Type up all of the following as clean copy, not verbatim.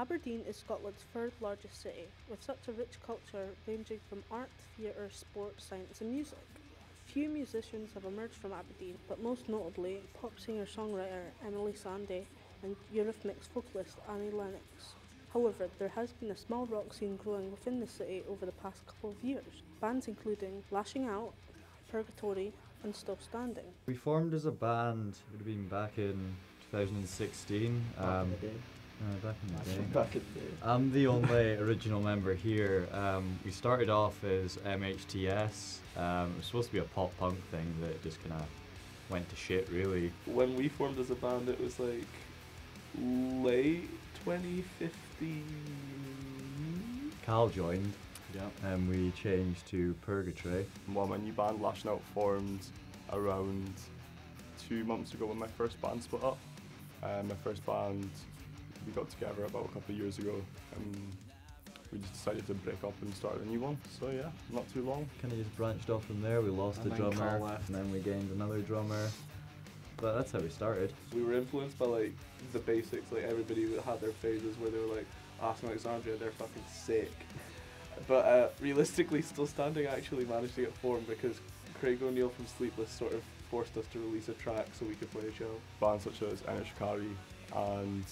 Aberdeen is Scotland's third largest city, with such a rich culture ranging from art, theatre, sport, science and music. Few musicians have emerged from Aberdeen, but most notably pop singer-songwriter Emily Sandé and Eurythmics vocalist Annie Lennox. However, there has been a small rock scene growing within the city over the past couple of years, bands including Lashing Out, Purgatory and Still Standing. We formed as a band, it would have been back in 2016. Back in the day. Back in the day. Back in the day. I'm the only original member here. We started off as MHTS. It was supposed to be a pop punk thing that just kind of went to shit, really. When we formed as a band, it was like late 2015. Cal joined. Yeah. And we changed to Purgatory. Well, my new band, Lashing Out, formed around 2 months ago when my first band split up. My first band, we got together about a couple of years ago and we just decided to break up and start a new one. So yeah, not too long. Kind of just branched off from there. We lost a drummer and then we gained another drummer. But that's how we started. We were influenced by like the basics, like everybody had their phases where they were like, Asking Alexandria, they're fucking sick. But realistically, Still Standing actually managed to get formed because Craig O'Neill from Sleepless sort of forced us to release a track so we could play a show. Bands such as Enishkari and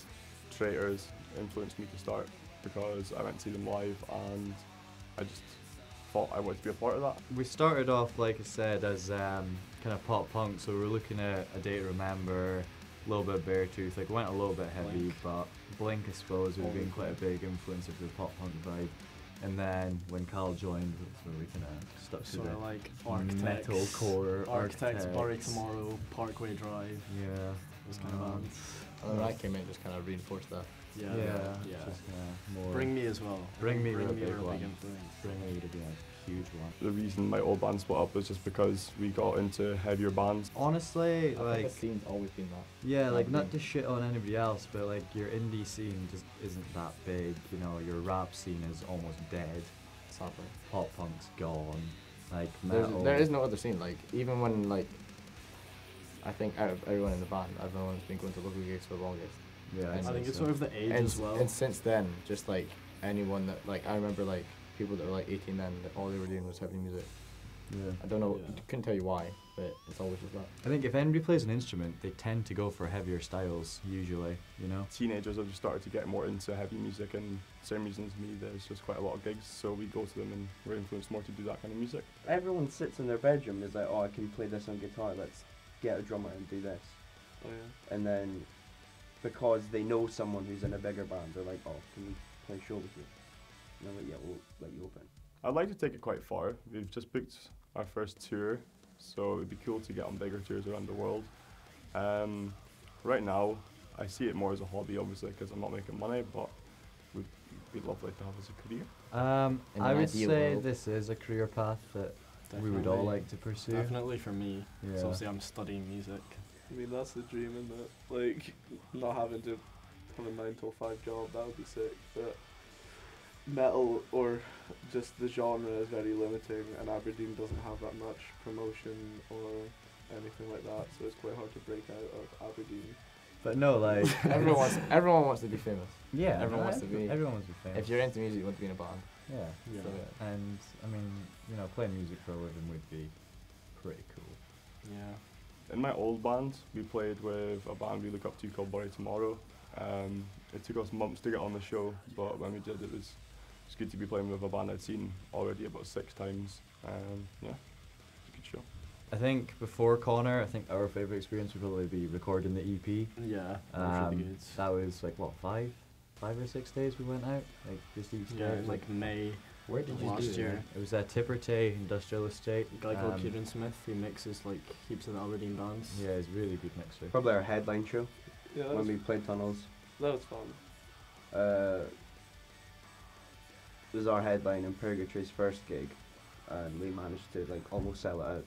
Traitors influenced me to start because I went to see them live and I just thought I wanted to be a part of that. We started off, like I said, as kind of pop punk, so we were looking at A Day to Remember, a little bit of Beartooth, like went a little bit heavy, but Blink I suppose would have been quite a big influence of the pop punk vibe. And then when Cal joined, that's where we kind of stuck to the like Architects, metalcore, Architects, Bury Tomorrow, Parkway Drive. Yeah, those kind of bands. And then I came in, just kind of reinforced that. Yeah. Just more. Bring Me as well. Bring Me were a big one. influence. Bring Me would have been a huge one. The reason my old band split up was just because we got into heavier bands. Honestly, I think the scene's always been that. Yeah, like not to shit on anybody else, but like your indie scene just isn't that big. You know, your rap scene is almost dead. Sadly. Pop punk's gone. Like metal. There is no other scene. Like even when like, I think out of everyone in the band, everyone's been going to local gigs for the longest. Yeah, I think it's sort of the age as well. And since then, just like anyone that like I remember like people that were like 18 then, that all they were doing was heavy music. Yeah. I don't know, couldn't tell you why, but it's always just that. I think if anybody plays an instrument, they tend to go for heavier styles usually. You know. Teenagers have just started to get more into heavy music, and same reason as me, there's just quite a lot of gigs, so we go to them and we're influenced more to do that kind of music. Everyone sits in their bedroom and is like, oh, I can play this on guitar, let's get a drummer and do this. Oh yeah. And then because they know someone who's in a bigger band, they're like, oh, can we play a show with you? And I'm like, yeah, we'll let you open. I'd like to take it quite far. We've just booked our first tour, so it'd be cool to get on bigger tours around the world. Right now, I see it more as a hobby, obviously, because I'm not making money, but would be lovely to have as a career. I would say world. this is a career path that we would all like to pursue. Definitely for me. Yeah. So obviously I'm studying music. I mean, that's the dream, isn't it? Like, not having to have a 9 to 5 job, that would be sick, but metal or just the genre is very limiting, and Aberdeen doesn't have that much promotion or anything like that, so it's quite hard to break out of Aberdeen. But no, like everyone wants to be famous. yeah, everyone wants to be. Everyone wants to be famous. If you're into music, you want to be in a band. Yeah. Yeah. So, And I mean, you know, playing music for a living would be pretty cool. Yeah. In my old band, we played with a band we look up to called Bury Tomorrow. It took us months to get on the show, but when we did, it was good to be playing with a band I'd seen already about 6 times. Yeah, it's a good show. I think before Connor, I think our favourite experience would probably be recording the EP. Yeah, that was really good. That was like what, 5 or 6 days we went out, like just each day. Yeah, in like May. Where did you last do it? year? It was at Tippertay Industrial Estate. A guy called Kieran Smith who mixes like heaps of the Aberdeen bands. Yeah, he's a really good mixer. Probably our headline show Yeah, when we played Tunnels. that was fun. It was our headline in Purgatory's first gig, and we managed to like almost sell it out,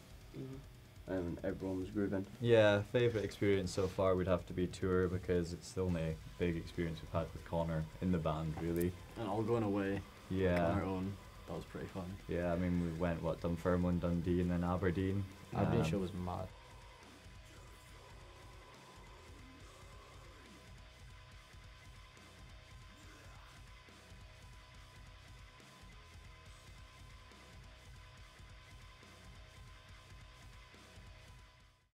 and everyone was grooving. Yeah, favourite experience so far would have to be tour because it's the only big experience we've had with Connor in the band, really. And all going away Yeah. on our own. That was pretty fun. Yeah, I mean we went Dunfermline, Dundee, and then Aberdeen. Aberdeen show was mad.